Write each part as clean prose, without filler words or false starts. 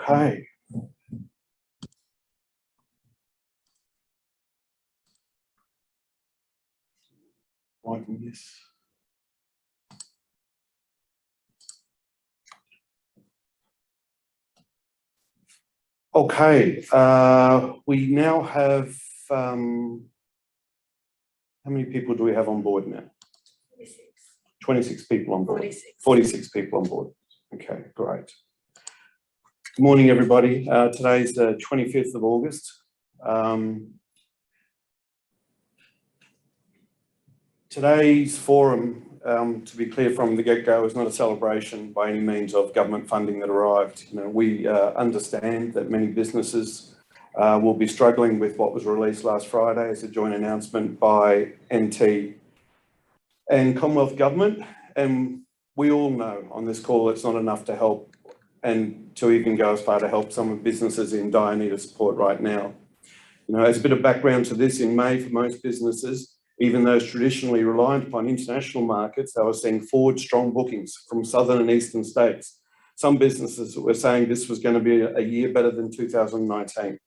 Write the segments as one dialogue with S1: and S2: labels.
S1: Okay. Liking this. Okay, we now have, how many people do we have on board now?
S2: 46.
S1: 26 people on board.
S2: 46.
S1: 46 people on board. Okay, great. Good morning, everybody. Today's the 25th of August. Today's forum, to be clear from the get-go, is not a celebration by any means of government funding that arrived. You know, we understand that many businesses will be struggling with what was released last Friday as a joint announcement by NT and Commonwealth Government. And we all know on this call it's not enough to help and to even go as far to help some of businesses in dire need of support right now. You know, as a bit of background to this, in May for most businesses, even those traditionally reliant upon international markets, they were seeing forward strong bookings from southern and eastern states. Some businesses were saying this was going to be a year better than 2019.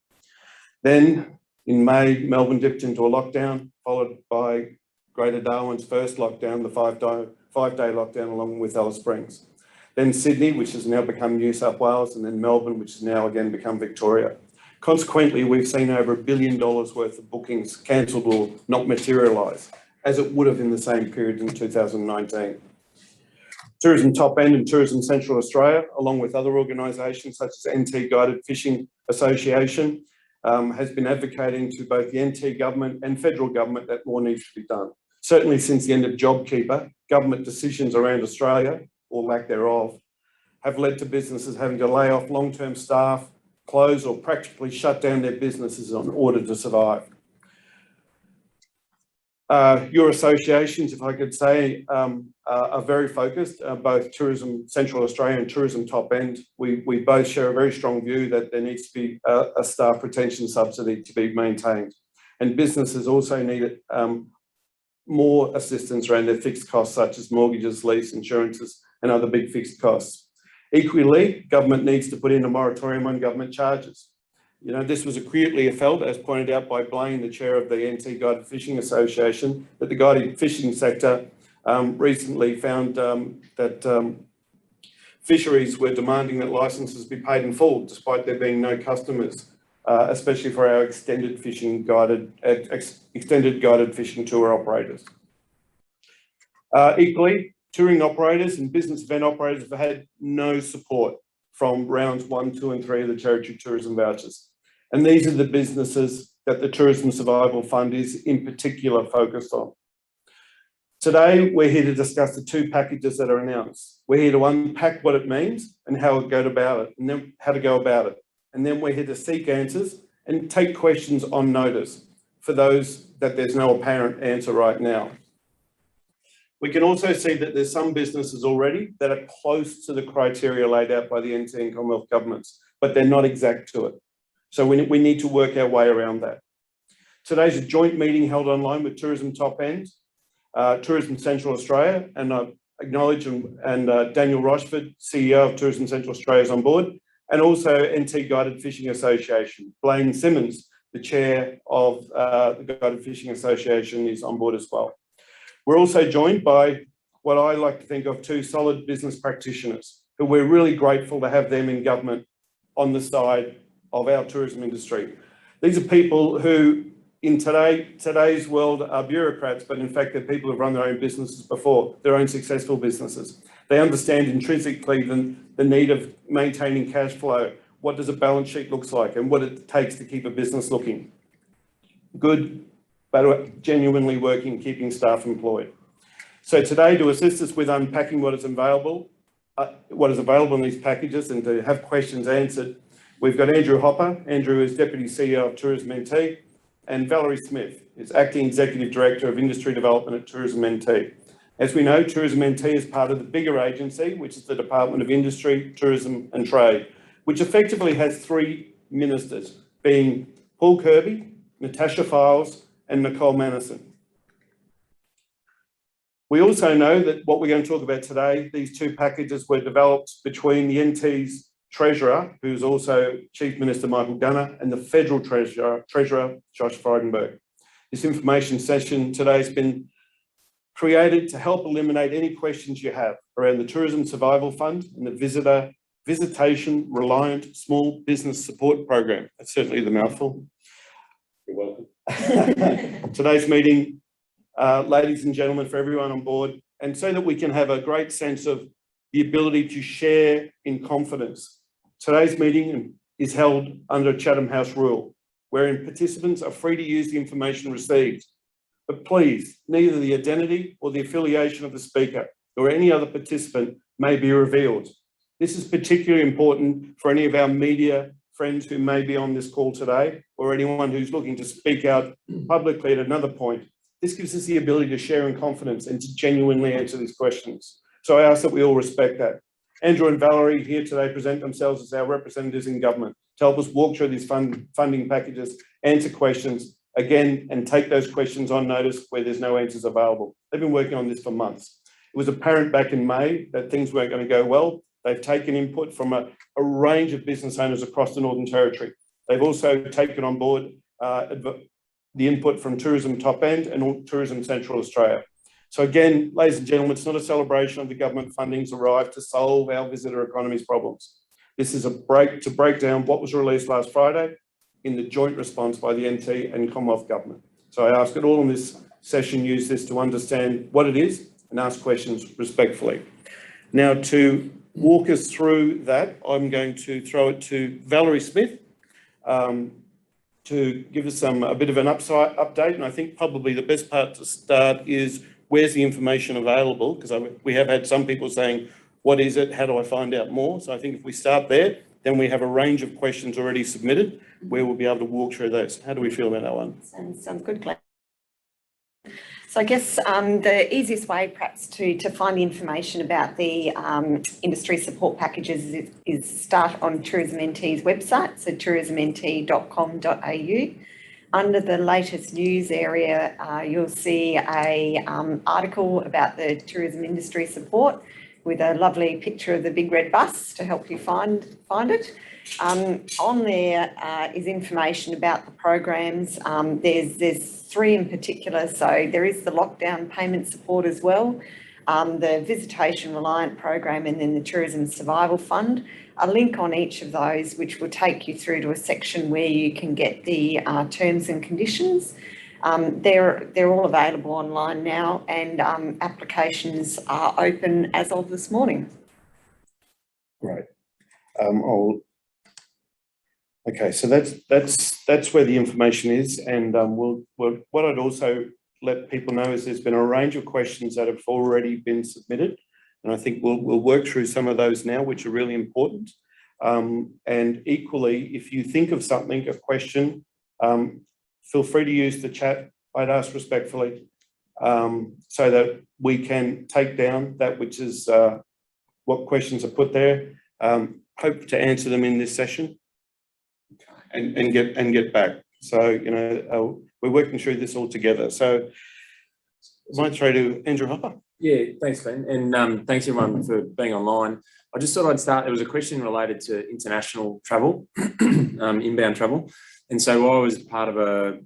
S1: Then in May, Melbourne dipped into a lockdown, followed by Greater Darwin's first lockdown, the five-day lockdown along with Alice Springs. Then Sydney, which has now become New South Wales, and then Melbourne, which has now again become Victoria. Consequently, we've seen over $1 billion worth of bookings cancelled or not materialise, as it would have in the same period in 2019. Tourism Top End and Tourism Central Australia, along with other organisations such as NT Guided Fishing Association, has been advocating to both the NT government and federal government that more needs to be done. Certainly since the end of JobKeeper, government decisions around Australia, or lack thereof, have led to businesses having to lay off long-term staff, close or practically shut down their businesses in order to survive. Your associations, if I could say, are very focused, both Tourism Central Australia and Tourism Top End. We both share a very strong view that there needs to be a staff retention subsidy to be maintained. And businesses also need more assistance around their fixed costs, such as mortgages, lease, insurances, and other big fixed costs. Equally, government needs to put in a moratorium on government charges. You know, this was acutely felt, as pointed out by Blaine, the chair of the NT Guided Fishing Association, that the guided fishing sector recently found that fisheries were demanding that licences be paid in full, despite there being no customers, especially for our extended guided fishing tour operators. Equally, touring operators and business event operators have had no support from rounds 1, 2 and 3 of the Territory Tourism Vouchers. And these are the businesses that the Tourism Survival Fund is in particular focused on. Today, we're here to discuss the two packages that are announced. We're here to unpack what it means and how to go about it, and then how to go about it. And then we're here to seek answers and take questions on notice for those that there's no apparent answer right now. We can also see that there's some businesses already that are close to the criteria laid out by the NT and Commonwealth governments, but they're not exact to it. So we need to work our way around that. Today's a joint meeting held online with Tourism Top End, Tourism Central Australia, and I acknowledge and Daniel Rochford, CEO of Tourism Central Australia, is on board, and also NT Guided Fishing Association. Blaine Simmons, the chair of the Guided Fishing Association, is on board as well. We're also joined by what I like to think of two solid business practitioners, who we're really grateful to have them in government on the side of our tourism industry. These are people who in today's world are bureaucrats, but in fact they're people who've run their own businesses before, their own successful businesses. They understand intrinsically the need of maintaining cash flow, what does a balance sheet look like, and what it takes to keep a business looking good, but genuinely working, keeping staff employed. So today, to assist us with unpacking what is available in these packages and to have questions answered, we've got Andrew Hopper. Andrew is Deputy CEO of Tourism NT, and Valerie Smith is Acting Executive Director of Industry Development at Tourism NT. As we know, Tourism NT is part of the bigger agency, which is the Department of Industry, Tourism and Trade, which effectively has three ministers, being Paul Kirby, Natasha Files, and Nicole Mannison. We also know that what we're going to talk about today, these two packages were developed between the NT's Treasurer, who's also Chief Minister Michael Gunner, and the Federal Treasurer Josh Frydenberg. This information session today has been created to help eliminate any questions you have around the Tourism Survival Fund and the Visitation Reliant Small Business Support Program. That's certainly the mouthful. You're welcome. Today's meeting, ladies and gentlemen, for everyone on board, and so that we can have a great sense of the ability to share in confidence. Today's meeting is held under Chatham House rule, wherein participants are free to use the information received. But please, neither the identity or the affiliation of the speaker or any other participant may be revealed. This is particularly important for any of our media friends who may be on this call today, or anyone who's looking to speak out publicly at another point. This gives us the ability to share in confidence and to genuinely answer these questions. So I ask that we all respect that. Andrew and Valerie here today present themselves as our representatives in government to help us walk through these funding packages, answer questions again, and take those questions on notice where there's no answers available. They've been working on this for months. It was apparent back in May that things weren't going to go well. They've taken input from a range of business owners across the Northern Territory. They've also taken on board the input from Tourism Top End and Tourism Central Australia. So again, ladies and gentlemen, it's not a celebration of the government funding's arrived to solve our visitor economy's problems. This is a break down what was released last Friday in the joint response by the NT and Commonwealth Government. So I ask that all in this session use this to understand what it is and ask questions respectfully. Now, to walk us through that, I'm going to throw it to Valerie Smith to give us a bit of an update. And I think probably the best part to start is, where's the information available? Because we have had some people saying, what is it? How do I find out more? So I think if we start there, then we have a range of questions already submitted where we'll be able to walk through those. How do we feel about that one?
S2: Sounds good, Glenn. So I guess the easiest way perhaps to find the information about the industry support packages is start on Tourism NT's website, so tourismnt.com.au. Under the latest news area, you'll see a article about the tourism industry support with a lovely picture of the big red bus to help you find it. On there is information about the programs. There's three in particular. So there is the lockdown payment support as well, the Visitation Reliant program, and then the Tourism Survival Fund. A link on each of those, which will take you through to a section where you can get the terms and conditions. They're all available online now, and applications are open as of this morning.
S1: Great. Okay, so that's where the information is, and what I'd also let people know is there's been a range of questions that have already been submitted, and I think we'll work through some of those now, which are really important. And equally, if you think of something, a question, feel free to use the chat. I'd ask respectfully, so that we can take down that which is what questions are put there. Hope to answer them in this session and get back. So, you know, we're working through this all together. So I might throw to Andrew Hopper.
S3: Yeah, thanks, Glenn. And thanks everyone for being online. I just thought I'd start, there was a question related to international travel, inbound travel. And so I was part of a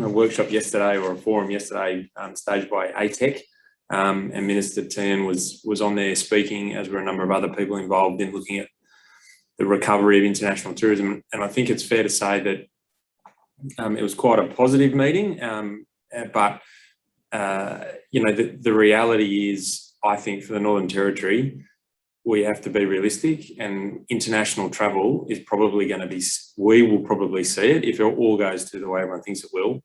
S3: workshop yesterday, or a forum yesterday, staged by ATEC, and Minister Tian was on there speaking, as were a number of other people involved in looking at the recovery of international tourism. And I think it's fair to say that it was quite a positive meeting, but you know, the reality is, I think for the Northern Territory, we have to be realistic, and international travel is probably going to be, we will probably see it if it all goes to the way everyone thinks it will.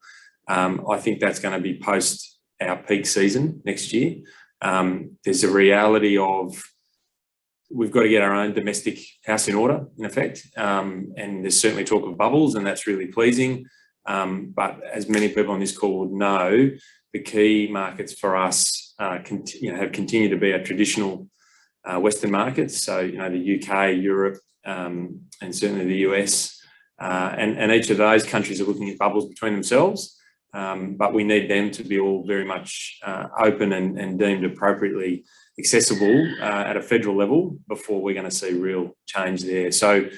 S3: I think that's going to be post our peak season next year. There's a reality of we've got to get our own domestic house in order, in effect, and there's certainly talk of bubbles, and that's really pleasing. But as many people on this call would know, the key markets for us have continued to be our traditional Western markets, so you know, the UK, Europe, and certainly the US, and each of those countries are looking at bubbles between themselves. but we need them to be all very much open and deemed appropriately accessible at a federal level before we're going to see real change there. So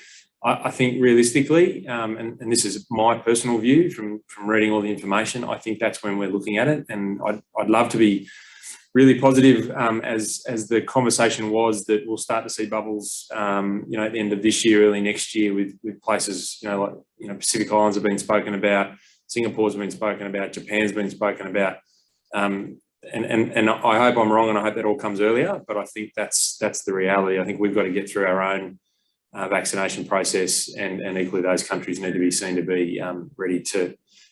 S3: I think realistically, and this is my personal view from reading all the information, I think that's when we're looking at it. And I'd love to be really positive as the conversation was that we'll start to see bubbles, at the end of this year, early next year with places, like, Pacific Islands have been spoken about, Singapore's been spoken about, Japan's been spoken about. And I hope I'm wrong, and I hope that all comes earlier, but I think that's the reality. I think we've got to get through our own vaccination process, and equally those countries need to be seen to be ready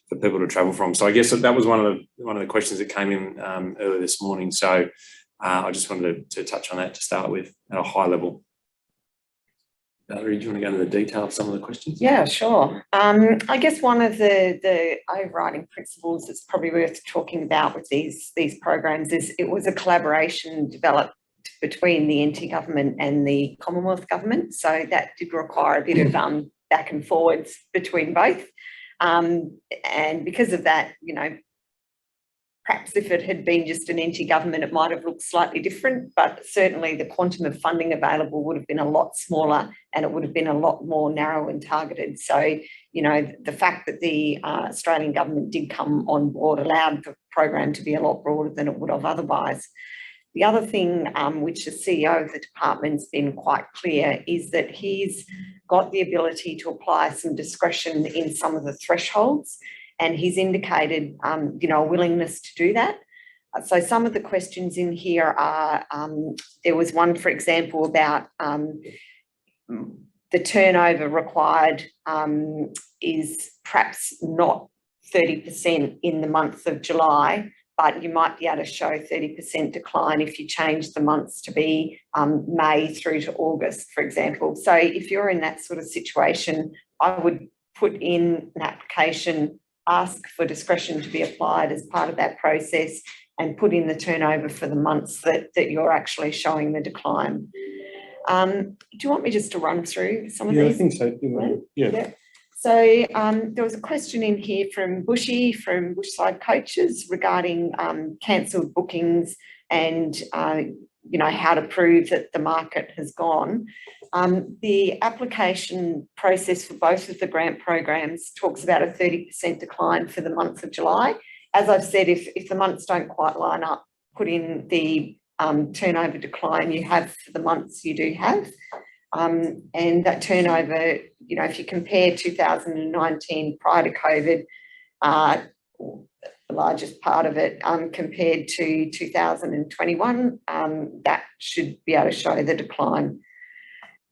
S3: for people to travel from. So I guess that was one of the questions that came in earlier this morning. So I just wanted to touch on that to start with at a high level. Valerie, do you want to go into the detail of some of the questions?
S2: Yeah, sure. I guess one of the overriding principles that's probably worth talking about with these programs is it was a collaboration developed between the NT government and the Commonwealth government. So that did require a bit of back and forwards between both. And because of that, perhaps if it had been just an NT government, it might have looked slightly different, but certainly the quantum of funding available would have been a lot smaller, and it would have been a lot more narrow and targeted. So, the fact that the Australian government did come on board allowed the program to be a lot broader than it would have otherwise. The other thing which the CEO of the department's been quite clear is that he's got the ability to apply some discretion in some of the thresholds, and he's indicated, a willingness to do that. So some of the questions in here are, there was one, for example, about the turnover required is perhaps not 30% in the month of July, but you might be able to show 30% decline if you change the months to be May through to August, for example. So if you're in that sort of situation, I would put in an application, ask for discretion to be applied as part of that process, and put in the turnover for the months that you're actually showing the decline. Do you want me just to run through some of these?
S1: Yeah, I think so. Yeah.
S2: So there was a question in here from Bushy, from Bushside Coaches, regarding cancelled bookings and, how to prove that the market has gone. The application process for both of the grant programs talks about a 30% decline for the month of July. As I've said, if the months don't quite line up, put in the turnover decline you have for the months you do have. And that turnover, if you compare 2019 prior to COVID, the largest part of it compared to 2021, that should be able to show the decline.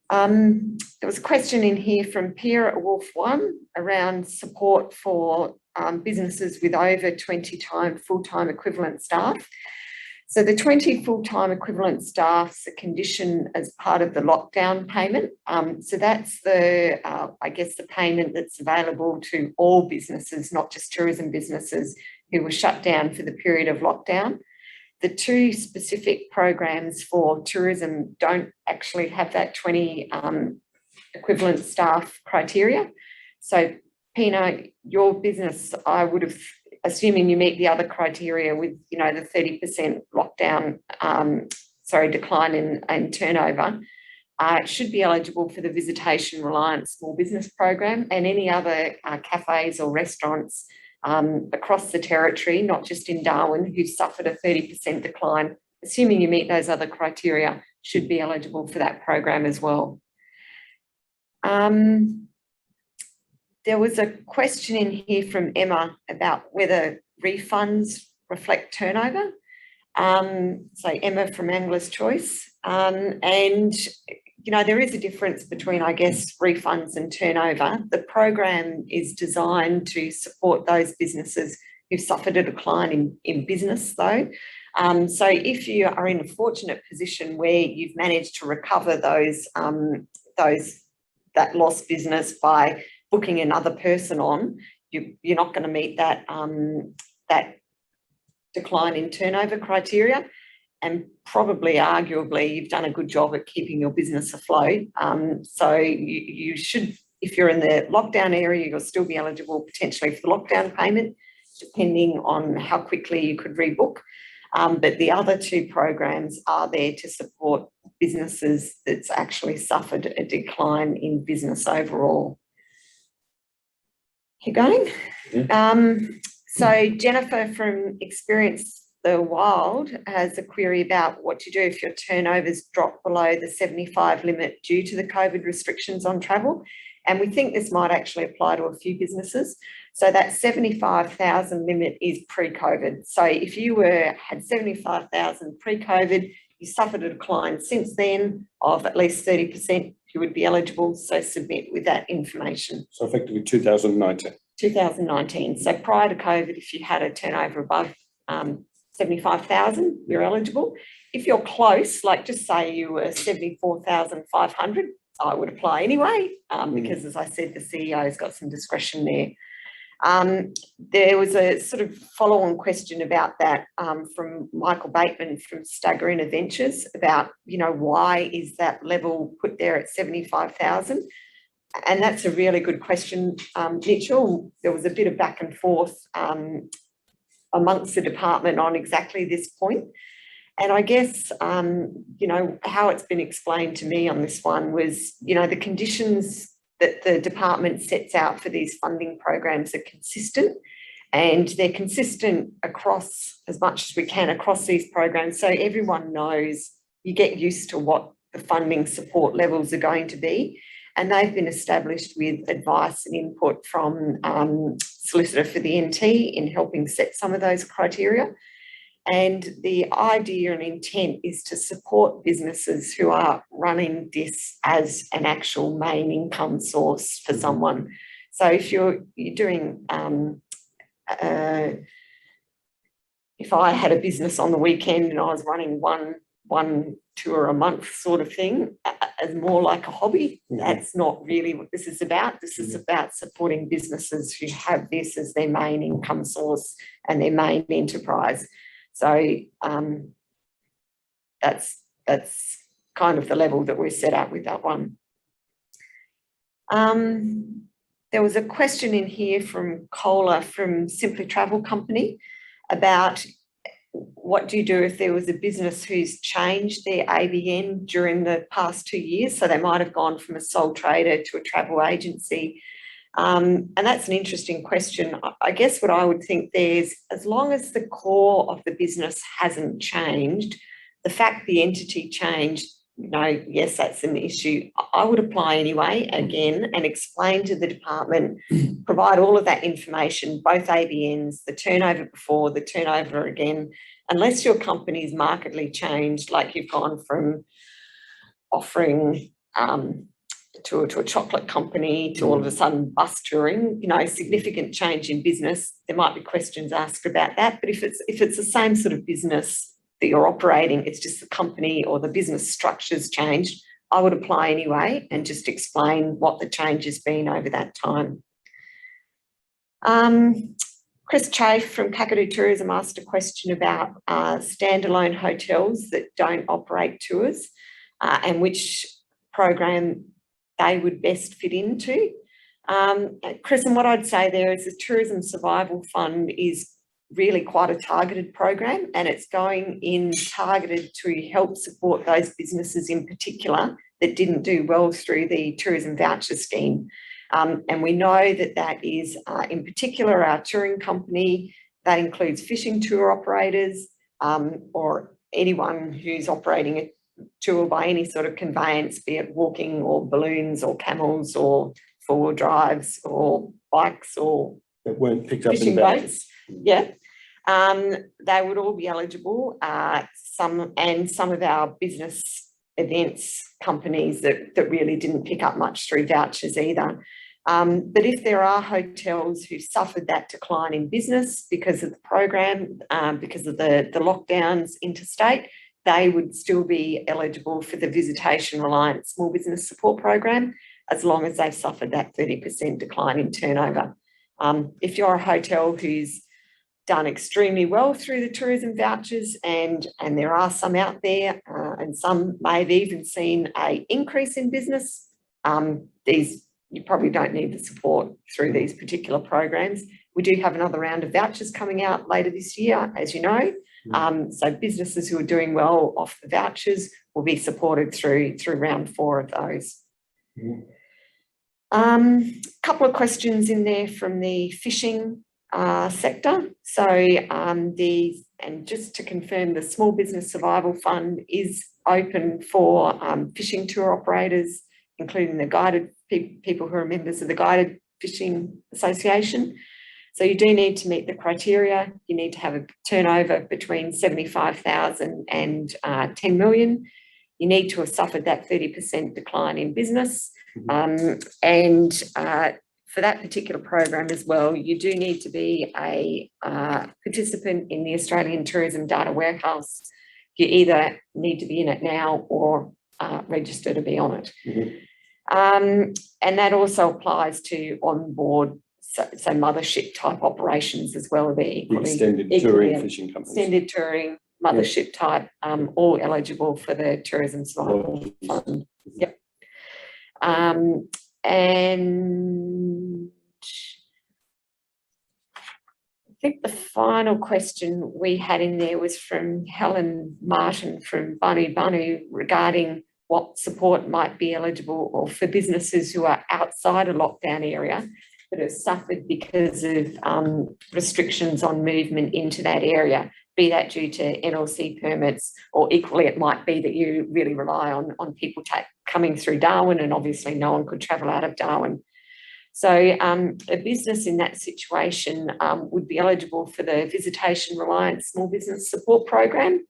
S2: There was a question in here from Pierre at Wolf One around support for businesses with over 20 full-time equivalent staff. So the 20 full-time equivalent staff's a condition as part of the lockdown payment. So that's the payment that's available to all businesses, not just tourism businesses who were shut down for the period of lockdown. The two specific programs for tourism don't actually have that 20 equivalent staff criteria. So Pina, your business, I would have, assuming you meet the other criteria with, the 30% lockdown, decline in turnover, should be eligible for the Visitation Reliant Small Business Program, and any other cafes or restaurants across the territory, not just in Darwin, who've suffered a 30% decline, assuming you meet those other criteria, should be eligible for that program as well. There was a question in here from Emma about whether refunds reflect turnover. So Emma from Angler's Choice. There is a difference between, I guess, refunds and turnover. The program is designed to support those businesses who've suffered a decline in business, though. So if you are in a fortunate position where you've managed to recover that lost business by booking another person on, you're not going to meet that decline in turnover criteria, and probably arguably you've done a good job at keeping your business afloat. So you should, if you're in the lockdown area, you'll still be eligible potentially for the lockdown payment. depending on how quickly you could rebook. But the other two programs are there to support businesses that's actually suffered a decline in business overall. Keep going.
S3: Yeah.
S2: So Jennifer from Experience the Wild has a query about what to do if your turnovers drop below the 75 limit due to the COVID restrictions on travel. And we think this might actually apply to a few businesses. So that 75,000 limit is pre-COVID. So if you had 75,000 pre-COVID, you suffered a decline since then of at least 30%, you would be eligible. So submit with that information.
S1: So effectively 2019.
S2: 2019. So prior to COVID, if you had a turnover above 75,000, you're eligible. If you're close, like just say you were 74,500, I would apply anyway, because as I said, the CEO's got some discretion there. There was a sort of follow-on question about that from Michael Bateman from Stagger Ventures about, why is that level put there at 75,000? And that's a really good question, Mitchell. There was a bit of back and forth amongst the department on exactly this point. And I guess, how it's been explained to me on this one was, the conditions that the department sets out for these funding programs are consistent, and they're consistent across as much as we can across these programs. So everyone knows, you get used to what the funding support levels are going to be. And they've been established with advice and input from Solicitor for the NT in helping set some of those criteria. And the idea and intent is to support businesses who are running this as an actual main income source for someone. So if you're doing, if I had a business on the weekend and I was running one tour a month sort of thing, as more like a hobby, that's not really what this is about. This is about supporting businesses who have this as their main income source and their main enterprise. So that's kind of the level that we're set at with that one. There was a question in here from Cola from Simply Travel Company about what do you do if there was a business who's changed their ABN during the past 2 years? So they might have gone from a sole trader to a travel agency. And that's an interesting question. I guess what I would think there's, as long as the core of the business hasn't changed, the fact the entity changed, yes, that's an issue. I would apply anyway, again, and explain to the department, provide all of that information, both ABNs, the turnover before, the turnover again, unless your company's markedly changed, like you've gone from offering to a chocolate company to all of a sudden bus touring, significant change in business, there might be questions asked about that. But if it's the same sort of business that you're operating, it's just the company or the business structure's changed, I would apply anyway and just explain what the change has been over that time. Chris Chafe from Kakadu Tourism asked a question about standalone hotels that don't operate tours and which program they would best fit into. Chris, and what I'd say there is the Tourism Survival Fund is really quite a targeted program, and it's going in targeted to help support those businesses in particular that didn't do well through the tourism voucher scheme. And we know that is in particular our touring company. That includes fishing tour operators or anyone who's operating a tour by any sort of conveyance, be it walking or balloons or camels or four-wheel drives or bikes or
S1: that weren't picked up
S2: fishing
S1: in
S2: boats. Yeah. They would all be eligible. Some of our business events companies that really didn't pick up much through vouchers either. But if there are hotels who suffered that decline in business because of the program, because of the lockdowns interstate, they would still be eligible for the Visitation Reliant Small Business Support Program, as long as they've suffered that 30% decline in turnover. If you're a hotel who's done extremely well through the tourism vouchers, and there are some out there, and some may have even seen an increase in business, you probably don't need the support through these particular programs. We do have another round of vouchers coming out later this year, as you know. So businesses who are doing well off the vouchers will be supported through round 4 of those. Couple of questions in there from the fishing sector. So and just to confirm, the Small Business Survival Fund is open for fishing tour operators, including the guided people who are members of the Guided Fishing Association. So you do need to meet the criteria. You need to have a turnover between 75,000 and 10 million. You need to have suffered that 30% decline in business. For that particular program as well, you do need to be a participant in the Australian Tourism Data Warehouse. You either need to be in it now or register to be on it. And that also applies to on-board, so mothership type operations as well. The
S1: extended touring fishing companies. Extended
S2: touring, mothership type, all eligible for the Tourism Survival Fund. Yep. And I think the final question we had in there was from Helen Martin from Banu regarding what support might be eligible or for businesses who are outside a lockdown area that have suffered because of restrictions on movement into that area, be that due to NLC permits, or equally it might be that you really rely on people coming through Darwin, and obviously no one could travel out of Darwin. So a business in that situation would be eligible for the Visitation Reliant Small Business Support Program,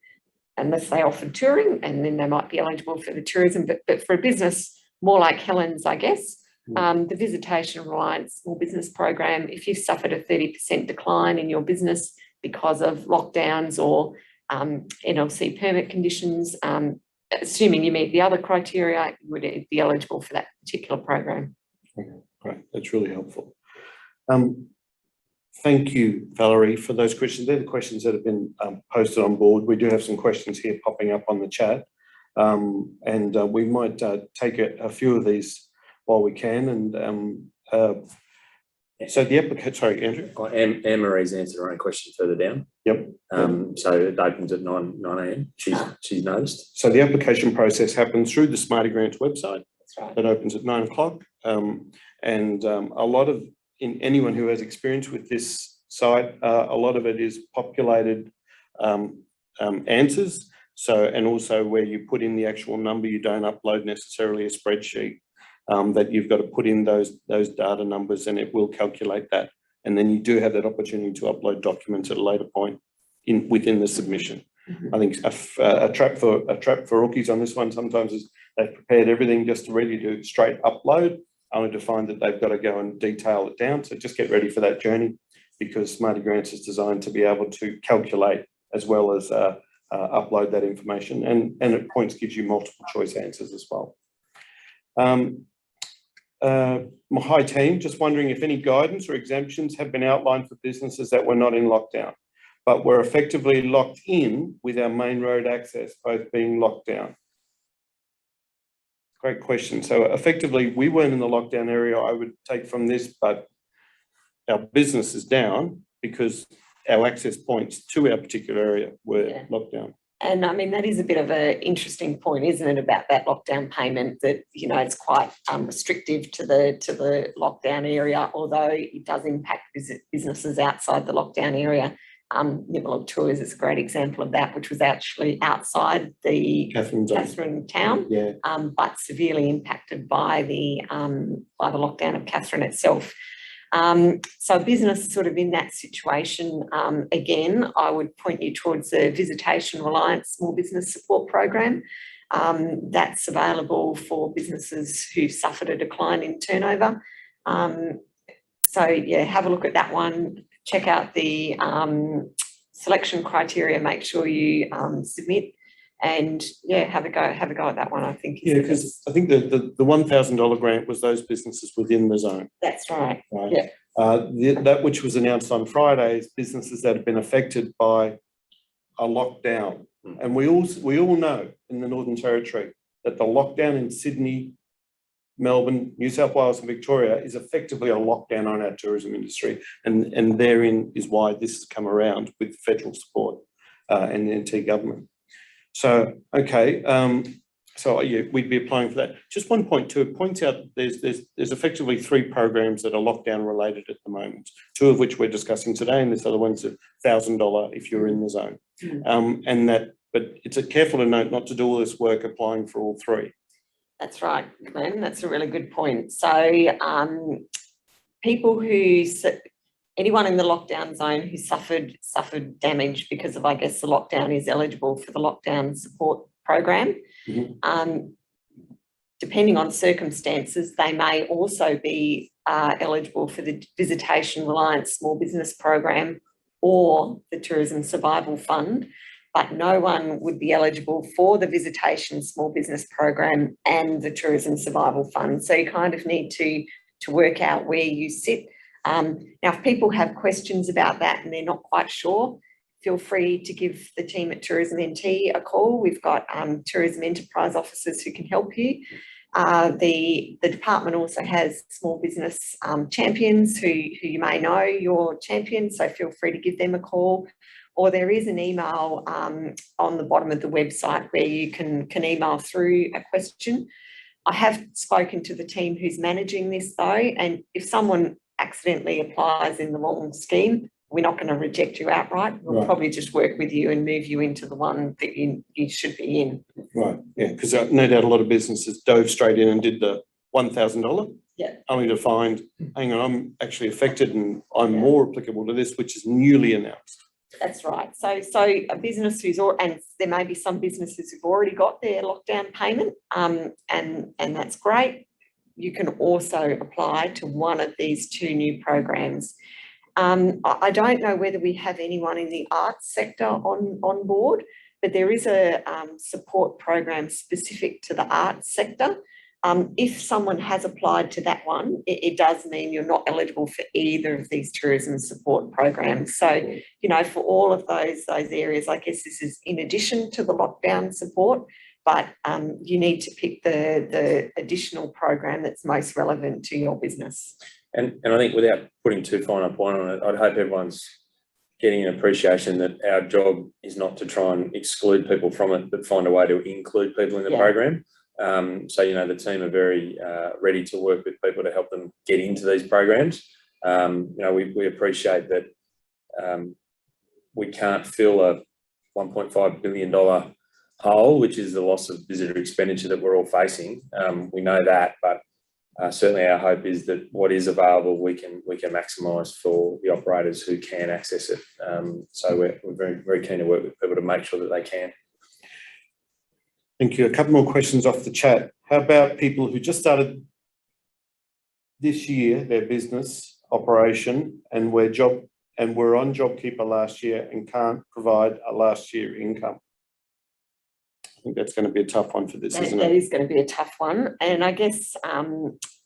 S2: unless they offered touring, and then they might be eligible for the tourism. But for a business more like Helen's, I guess, the Visitation Reliant Small Business Program, if you've suffered a 30% decline in your business because of lockdowns or NLC permit conditions, assuming you meet the other criteria, you would be eligible for that particular program.
S1: Okay, great. That's really helpful. Thank you, Valerie, for those questions. They're the questions that have been posted on board. We do have some questions here popping up on the chat, and we might take a few of these while we can. And so the applicant, sorry, Andrew.
S3: Anne-Marie's answered her own question further down.
S1: Yep.
S3: So it opens at 9 a.m. She's noticed.
S1: So the application process happens through the Smarty Grants website.
S2: That's right.
S1: That opens at 9 o'clock. And a lot of anyone who has experience with this site, a lot of it is populated answers. So, and also where you put in the actual number, you don't upload necessarily a spreadsheet. That you've got to put in those data numbers, and it will calculate that. And then you do have that opportunity to upload documents at a later point within the submission. I think a trap for rookies on this one sometimes is they've prepared everything just ready to straight upload, only to find that they've got to go and detail it down. So just get ready for that journey, because Smarty Grants is designed to be able to calculate as well as upload that information, and at points gives you multiple choice answers as well. Hi team, just wondering if any guidance or exemptions have been outlined for businesses that were not in lockdown, but were effectively locked in with our main road access, both being locked down. Great question. So effectively, we weren't in the lockdown area, I would take from this, but our business is down because our access points to our particular area were locked down.
S2: And I mean, that is a bit of an interesting point, isn't it, about that lockdown payment, that, you know, it's quite restrictive to the lockdown area, although it does impact businesses outside the lockdown area. Nibblelog Tours is a great example of that, which was actually outside the Katherine town, but severely impacted by the lockdown of Katherine itself. So business sort of in that situation, again, I would point you towards the Visitation Reliant Small Business Support Program. That's available for businesses who've suffered a decline in turnover. So yeah, have a look at that one. Check out the selection criteria, make sure you submit, and yeah, have a go at that one, I think.
S1: Yeah, because I think the $1,000 grant was those businesses within the zone.
S2: That's right.
S1: Yeah. That which was announced on Friday is businesses that have been affected by a lockdown. And we all know in the Northern Territory that the lockdown in Sydney Melbourne, New South Wales and Victoria is effectively a lockdown on our tourism industry. And therein is why this has come around with federal support and the NT government. So, okay, so yeah, we'd be applying for that. Just one point too, it points out there's effectively 3 programs that are lockdown related at the moment, 2 of which we're discussing today, and this other one's $1,000 if you're in the zone. But it's careful to note not to do all this work applying for all 3.
S2: That's right, Glenn. That's a really good point. So people who, anyone in the lockdown zone who suffered damage because of, I guess, the lockdown is eligible for the lockdown support program. Depending on circumstances, they may also be eligible for the Visitation, Reliant Small Business Program or the Tourism Survival Fund, but no one would be eligible for the Visitation Small Business Program and the Tourism Survival Fund. So you kind of need to work out where you sit. Now, if people have questions about that and they're not quite sure, feel free to give the team at Tourism NT a call. We've got tourism enterprise officers who can help you. The department also has small business champions who you may know, your champions, so feel free to give them a call. Or there is an email on the bottom of the website where you can email through a question. I have spoken to the team who's managing this though, and if someone accidentally applies in the wrong scheme, we're not going to reject you outright. We'll probably just work with you and move you into the one that you should be in. Right,
S1: yeah, because no doubt a lot of businesses dove straight in and did the $1,000.
S2: Yeah.
S1: Only to find, hang on, I'm actually affected and I'm more applicable to this, which is newly announced.
S2: That's right. So a business and there may be some businesses who've already got their lockdown payment, and that's great. You can also apply to one of these 2 new programs. I don't know whether we have anyone in the arts sector on board, but there is a support program specific to the arts sector. If someone has applied to that one, it does mean you're not eligible for either of these tourism support programs. So, you know, for all of those areas, I guess this is in addition to the lockdown support, but you need to pick the additional program that's most relevant to your business.
S3: And I think without putting too fine a point on it, I'd hope everyone's getting an appreciation that our job is not to try and exclude people from it, but find a way to include people in the program. So, you know, the team are very ready to work with people to help them get into these programs. You know, we appreciate that we can't fill a $1.5 billion hole, which is the loss of visitor expenditure that we're all facing. We know that, but certainly our hope is that what is available we can maximise for the operators who can access it. So we're very, very keen to work with people to make sure that they can.
S1: Thank you. A couple more questions off the chat. How about people who just started this year their business operation and were on JobKeeper last year and can't provide a last year income? I think that's going to be a tough one for this, isn't it?
S2: That is going to be a tough one. And I guess,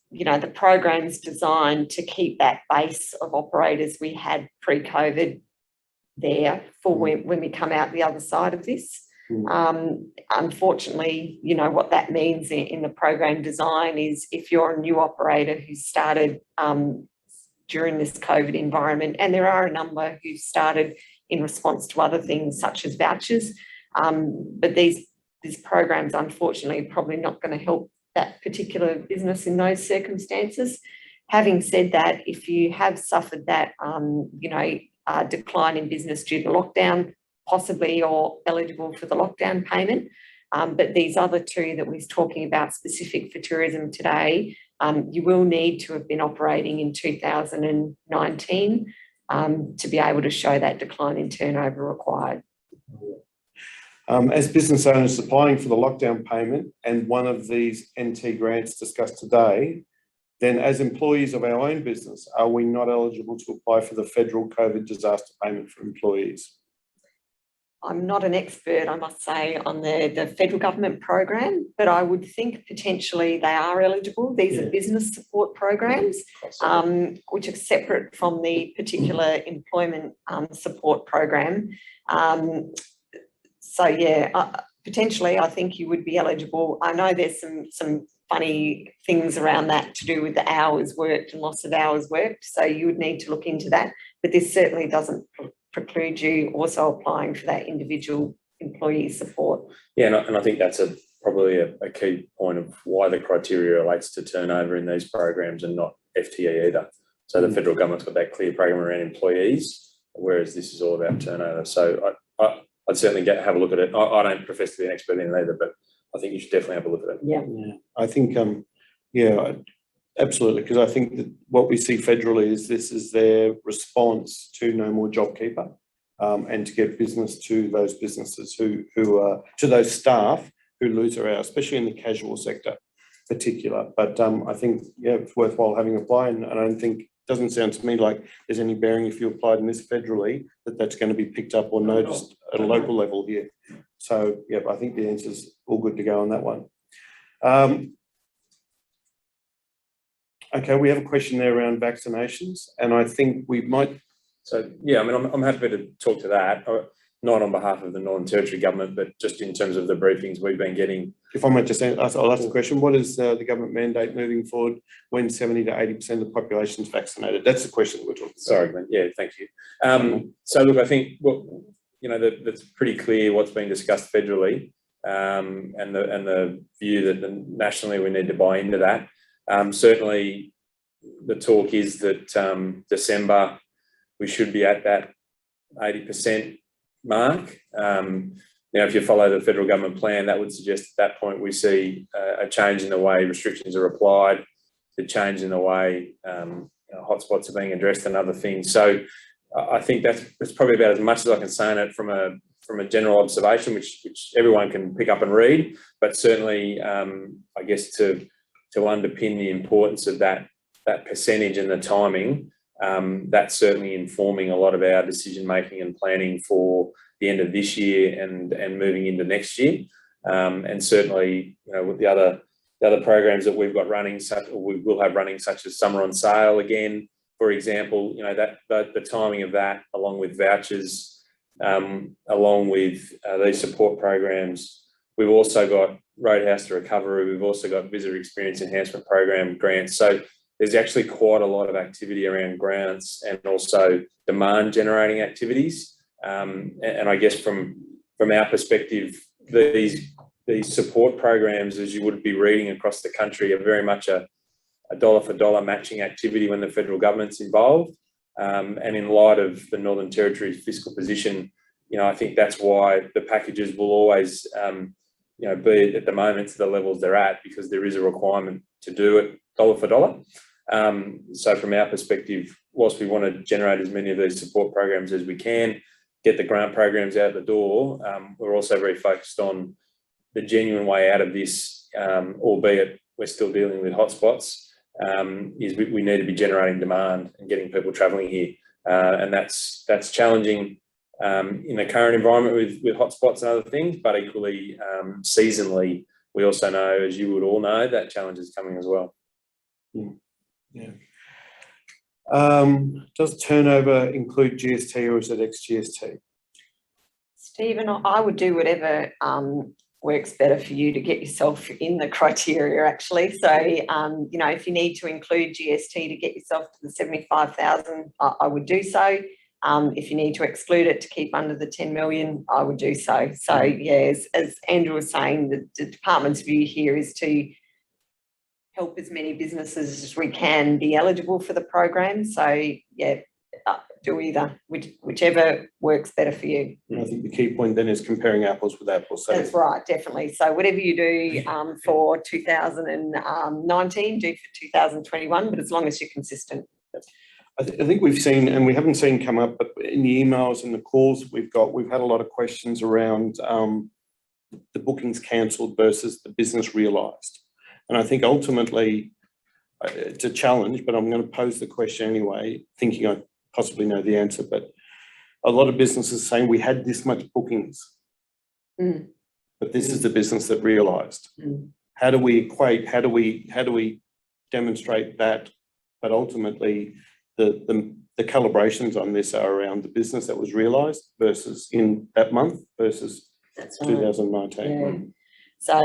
S2: you know, the program's designed to keep that base of operators we had pre-COVID there for when we come out the other side of this. Unfortunately, you know, what that means in the program design is if you're a new operator who started during this COVID environment, and there are a number who started in response to other things such as vouchers, but these programs unfortunately are probably not going to help that particular business in those circumstances. Having said that, if you have suffered that, you know, decline in business due to lockdown, possibly you're eligible for the lockdown payment. But these other 2 that we're talking about specific for tourism today, you will need to have been operating in 2019 to be able to show that decline in turnover required.
S1: As business owners applying for the lockdown payment and one of these NT grants discussed today, then as employees of our own business, are we not eligible to apply for the federal COVID disaster payment for employees?
S2: I'm not an expert, I must say, on the federal government program, but I would think potentially they are eligible. These are business support programs, which are separate from the particular employment support program. So yeah, potentially I think you would be eligible. I know there's some funny things around that to do with the hours worked and loss of hours worked. So you would need to look into that. But this certainly doesn't preclude you also applying for that individual employee support.
S3: Yeah, and I think that's probably a key point of why the criteria relates to turnover in these programs and not FTE either. So the federal government's got that clear program around employees, whereas this is all about turnover. So I'd certainly have a look at it. I don't profess to be an expert in it either, but I think you should definitely have a look at it.
S2: Yeah.
S1: I think, absolutely, because I think that what we see federally is this is their response to No More JobKeeper, and to get business to those businesses who to those staff who lose their hours, especially in the casual sector particular. But I think, it's worthwhile having applied, and I don't think, doesn't sound to me like there's any bearing if you applied in this federally that's going to be picked up or noticed at a local level here. So, I think the answer's all good to go on that one. Okay, we have a question there around vaccinations, and I think we might.
S3: So, I mean, I'm happy to talk to that, not on behalf of the Northern Territory government, but just in terms of the briefings we've been getting.
S1: If I might just ask, I'll ask the question, what is the government mandate moving forward when 70 to 80% of the population is vaccinated? That's the question we're talking about.
S3: Sorry, Glenn. Yeah, thank you. So look, I think that's pretty clear what's being discussed federally, and the view that nationally we need to buy into that. Certainly, the talk is that December we should be at that 80% mark. If you follow the federal government plan, that would suggest at that point we see a change in the way restrictions are applied, the change in the way hotspots are being addressed and other things. So I think that's probably about as much as I can say on it from a general observation, which everyone can pick up and read. But certainly, I guess to underpin the importance of that percentage and the timing, that's certainly informing a lot of our decision making and planning for the end of this year and moving into next year. And certainly, with the other programs that we've got running, we will have running, such as Summer on Sale again, for example, that the timing of that, along with vouchers, along with these support programs. We've also got Roadhouse to Recovery. We've also got Visitor Experience Enhancement Program grants. So there's actually quite a lot of activity around grants and also demand generating activities. And I guess from our perspective, these support programs, as you would be reading across the country, are very much a dollar for dollar matching activity when the federal government's involved. And in light of the Northern Territory's fiscal position, I think that's why the packages will always, be at the moment to the levels they're at, because there is a requirement to do it dollar for dollar. So from our perspective, whilst we want to generate as many of these support programs as we can, get the grant programs out the door, we're also very focused on the genuine way out of this, albeit we're still dealing with hotspots, is we need to be generating demand and getting people travelling here. And that's challenging in the current environment with hotspots and other things, but equally seasonally, we also know, as you would all know, that challenge is coming as well.
S1: Yeah. Does turnover include GST or is it ex-GST?
S2: Stephen, I would do whatever works better for you to get yourself in the criteria, actually. So, if you need to include GST to get yourself to the 75,000, I would do so. If you need to exclude it to keep under the 10 million, I would do so. So, as Andrew was saying, the department's view here is to help as many businesses as we can be eligible for the program. So, do either, whichever works better for you.
S1: I think the key point then is comparing apples with apples. So
S2: that's right, definitely. So whatever you do for 2019, do for 2021, but as long as you're consistent.
S1: I think we've seen, and we haven't seen come up, but in the emails and the calls we've had a lot of questions around the bookings cancelled versus the business realised. And I think ultimately it's a challenge, but I'm going to pose the question anyway, thinking I possibly know the answer. But a lot of businesses saying we had this much bookings, but this is the business that realised. How do we equate? How do we demonstrate that? But ultimately, the calibrations on this are around the business that was realised versus in that month versus 2019.
S2: Yeah. So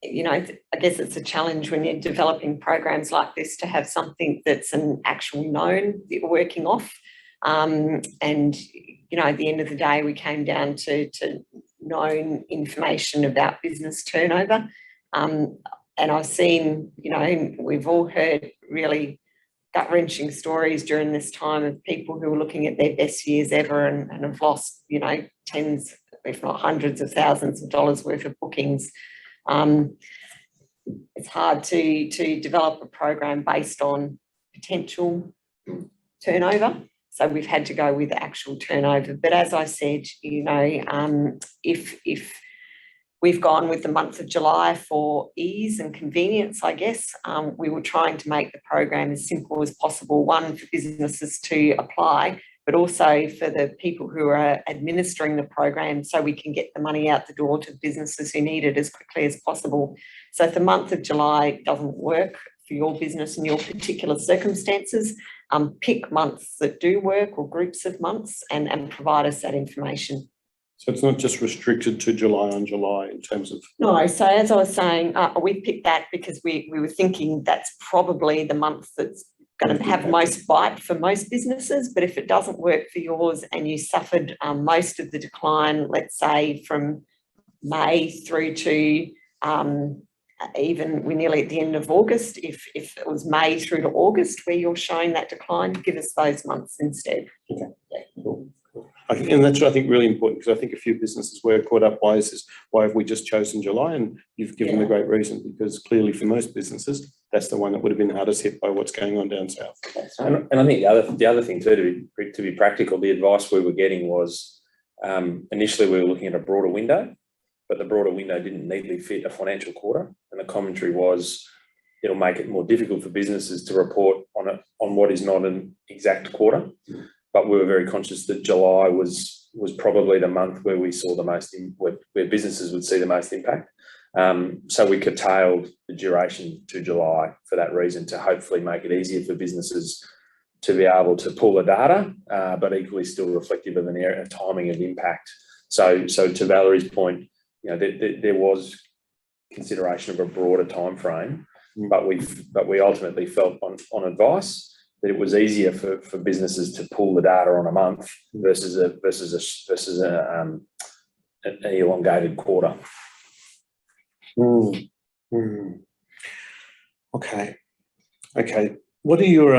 S2: you know, I guess it's a challenge when you're developing programs like this to have something that's an actual known that you're working off. And, you know, at the end of the day, we came down to known information about business turnover. And I've seen, you know, we've all heard really gut-wrenching stories during this time of people who are looking at their best years ever and have lost, you know, tens, if not hundreds of thousands of dollars worth of bookings. It's hard to develop a program based on potential turnover. So we've had to go with actual turnover. But as I said, you know, if we've gone with the month of July for ease and convenience, I guess, we were trying to make the program as simple as possible, one, for businesses to apply, but also for the people who are administering the program so we can get the money out the door to businesses who need it as quickly as possible. So if the month of July doesn't work for your business and your particular circumstances, pick months that do work or groups of months and provide us that information.
S1: So it's not just restricted to July on July in terms of...
S2: No, so as I was saying, we picked that because we were thinking that's probably the month that's going to have most bite for most businesses. But if it doesn't work for yours and you suffered most of the decline, let's say from May through to even we're nearly at the end of August, if it was May through to August where you're showing that decline, give us those months instead.
S1: Okay, cool. And that's, I think, really important, because I think a few businesses were caught up by is why have we just chosen July? And you've given a great reason, because clearly for most businesses, that's the one that would have been hardest hit by what's going on down south.
S4: And I think the other thing too, to be practical, the advice we were getting was initially we were looking at a broader window, but the broader window didn't neatly fit a financial quarter. And the commentary was it'll make it more difficult for businesses to report on what is not an exact quarter. But we were very conscious that July was probably the month where we saw the most, where businesses would see the most impact. So we curtailed the duration to July for that reason, to hopefully make it easier for businesses to be able to pull the data, but equally still reflective of a timing of impact. So to Valerie's point, you know, there was consideration of a broader time frame, but we ultimately felt on advice that it was easier for businesses to pull the data on a month versus an elongated quarter.
S1: Okay. What are your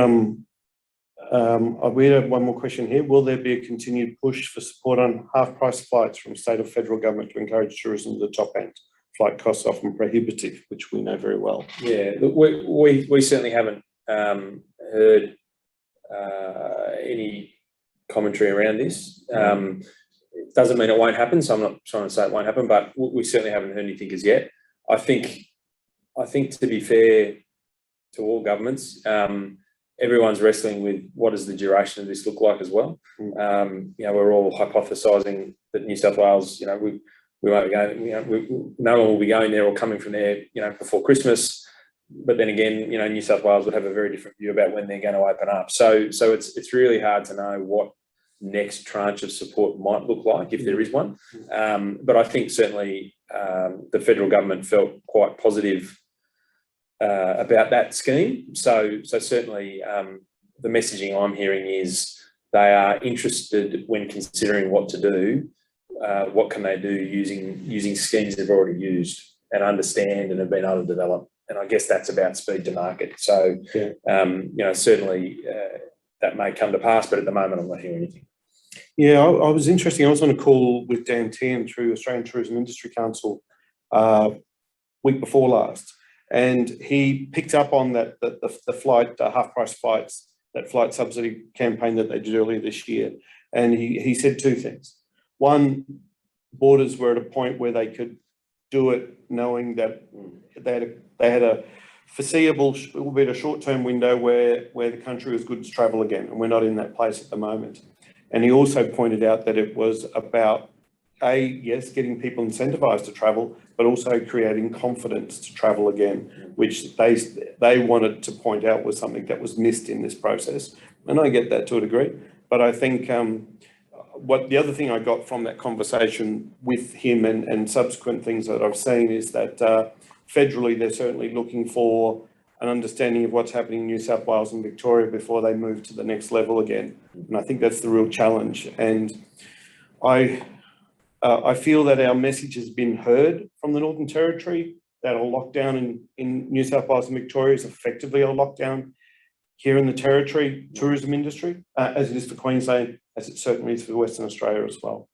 S1: we have one more question here. Will there be a continued push for support on half-price flights from state or federal government to encourage tourism to the top end? Flight costs often prohibitive, which we know very well.
S4: Yeah, we certainly haven't heard any commentary around this. It doesn't mean it won't happen, so I'm not trying to say it won't happen, but we certainly haven't heard anything as yet. I think to be fair to all governments, everyone's wrestling with what does the duration of this look like as well. You know, we're all hypothesising that New South Wales, you know, we won't be going, you know, no one will be going there or coming from there, you know, before Christmas. But then again, you know, New South Wales would have a very different view about when they're going to open up. So it's really hard to know what next tranche of support might look like, if there is one. But I think certainly the federal government felt quite positive about that scheme. So certainly the messaging I'm hearing is they are interested when considering what to do. What can they do using schemes they've already used and understand and have been able to develop. And I guess that's about speed to market. So, you know, certainly that may come to pass, but at the moment I'm not hearing anything.
S1: Yeah, I was interesting. I was on a call with Dan Tien through Australian Tourism Industry Council week before last, and he picked up on that the flight half-price flights, that flight subsidy campaign that they did earlier this year, and he said two things. One, borders were at a point where they could do it knowing that they had a foreseeable, albeit a short-term window where the country was good to travel again, and we're not in that place at the moment. And he also pointed out that it was about, yes, getting people incentivized to travel, but also creating confidence to travel again, which they wanted to point out was something that was missed in this process. And I get that to a degree, but I think the other thing I got from that conversation with him and subsequent things that I've seen is that federally, they're certainly looking for an understanding of what's happening in New South Wales and Victoria before they move to the next level again. And I think that's the real challenge. And I feel that our message has been heard from the Northern Territory, that a lockdown in New South Wales and Victoria is effectively a lockdown here in the Territory tourism industry, as it is for Queensland, as it certainly is for Western Australia as well.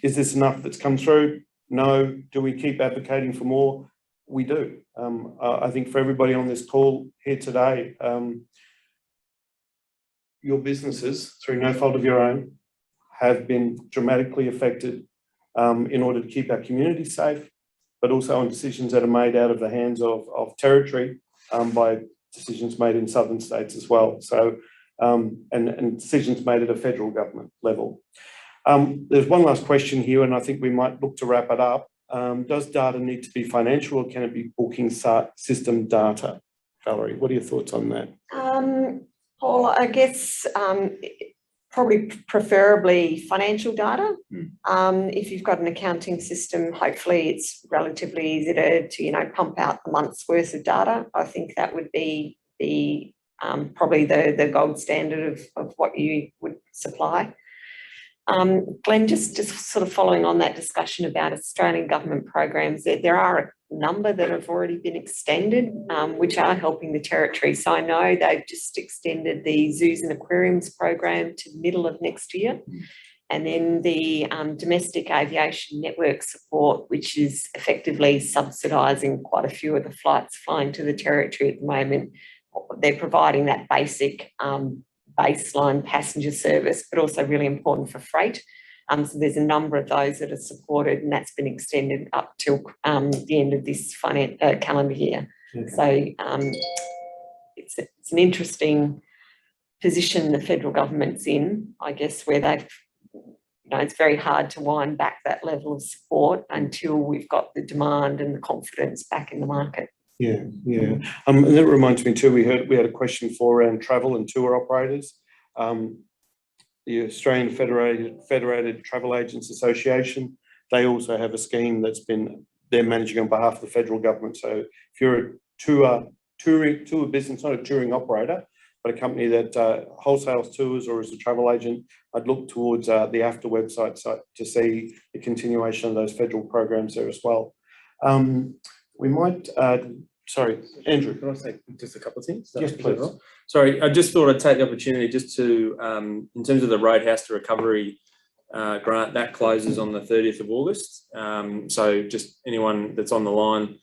S1: Is this enough that's come through? No. Do we keep advocating for more? We do. I think for everybody on this call here today, your businesses, through no fault of your own, have been dramatically affected in order to keep our community safe, but also on decisions that are made out of the hands of Territory by decisions made in southern states as well. So, and decisions made at a federal government level. There's one last question here, and I think we might look to wrap it up. Does data need to be financial, or can it be booking system data? Valerie, what are your thoughts on that?
S2: Paul, I guess probably preferably financial data. If you've got an accounting system, hopefully it's relatively easy to pump out a month's worth of data. I think that would be probably the gold standard of what you would supply. Glenn, just sort of following on that discussion about Australian government programs, there are a number that have already been extended, which are helping the Territory. So I know they've just extended the Zoos and Aquariums program to the middle of next year. And then the domestic aviation network support, which is effectively subsidising quite a few of the flights flying to the Territory at the moment. They're providing that basic baseline passenger service, but also really important for freight. So there's a number of those that are supported, and that's been extended up till the end of this calendar year. Okay. So it's an interesting position the federal government's in, I guess, where they've, it's very hard to wind back that level of support until we've got the demand and the confidence back in the market.
S1: Yeah. And that reminds me too, we had a question around travel and tour operators. The Australian Federated Travel Agents Association, they also have a scheme they're managing on behalf of the federal government. So if you're a tour business, not a touring operator, but a company that wholesales tours or is a travel agent, I'd look towards the AFTA website to see the continuation of those federal programs there as well. We might, sorry, Andrew.
S3: Can I say just a couple of things?
S1: Yes, please.
S3: Sorry, I just thought I'd take the opportunity just to, in terms of the Roadhouse to Recovery grant, that closes on the 30th of August. So just anyone that's on the line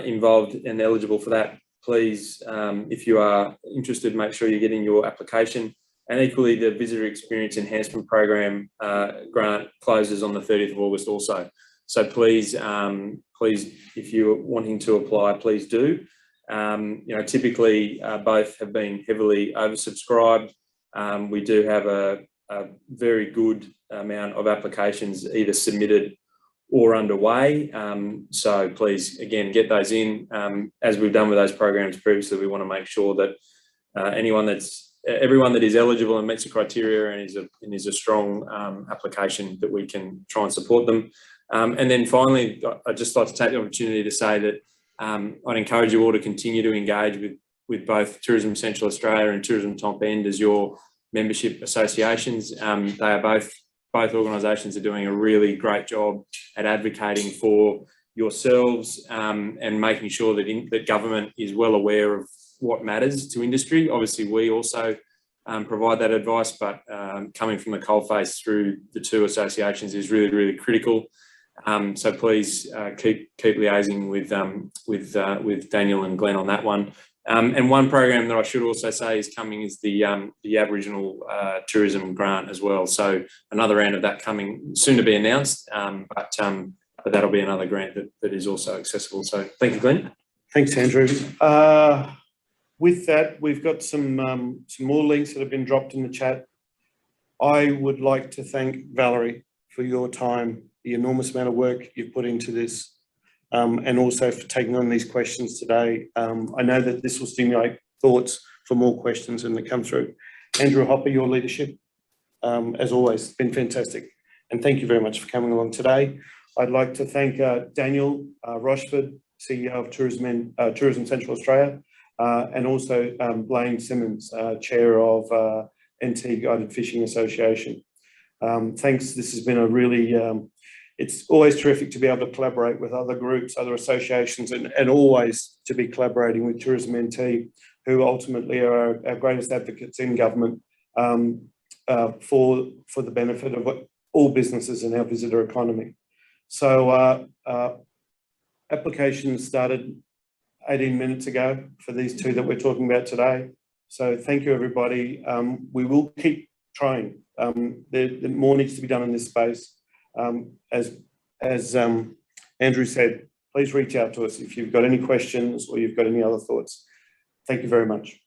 S3: involved and eligible for that, please, if you are interested, make sure you're getting your application. And equally, the Visitor Experience Enhancement Program grant closes on the 30th of August also. So please, if you're wanting to apply, please do. Typically both have been heavily oversubscribed. We do have a very good amount of applications either submitted or underway. So please, again, get those in. As we've done with those programs previously, we want to make sure that everyone that is eligible and meets the criteria and is a strong application, that we can try and support them. And then finally, I'd just like to take the opportunity to say that I'd encourage you all to continue to engage with both Tourism Central Australia and Tourism Top End as your membership associations. They are both organisations are doing a really great job at advocating for yourselves and making sure that government is well aware of what matters to industry. Obviously, we also provide that advice, but coming from the coalface through the two associations is really, really critical. So please keep liaising with Daniel and Glenn on that one. And one program that I should also say is coming is the Aboriginal Tourism Grant as well. So another round of that coming soon to be announced, but that'll be another grant that is also accessible. So thank you, Glenn.
S1: Thanks, Andrew. With that, we've got some more links that have been dropped in the chat. I would like to thank Valerie for your time, the enormous amount of work you've put into this, and also for taking on these questions today. I know that this will stimulate thoughts for more questions when they come through. Andrew Hopper, your leadership, as always, been fantastic. And thank you very much for coming along today. I'd like to thank Daniel Rochford, CEO of Tourism Central Australia, and also Blaine Simmons, Chair of NT Guided Fishing Association. Thanks. This has been a really, it's always terrific to be able to collaborate with other groups, other associations, and always to be collaborating with Tourism NT, who ultimately are our greatest advocates in government for the benefit of all businesses in our visitor economy. So applications started 18 minutes ago for these two that we're talking about today. So thank you, everybody. We will keep trying. There more needs to be done in this space. As Andrew said, please reach out to us if you've got any questions or you've got any other thoughts. Thank you very much.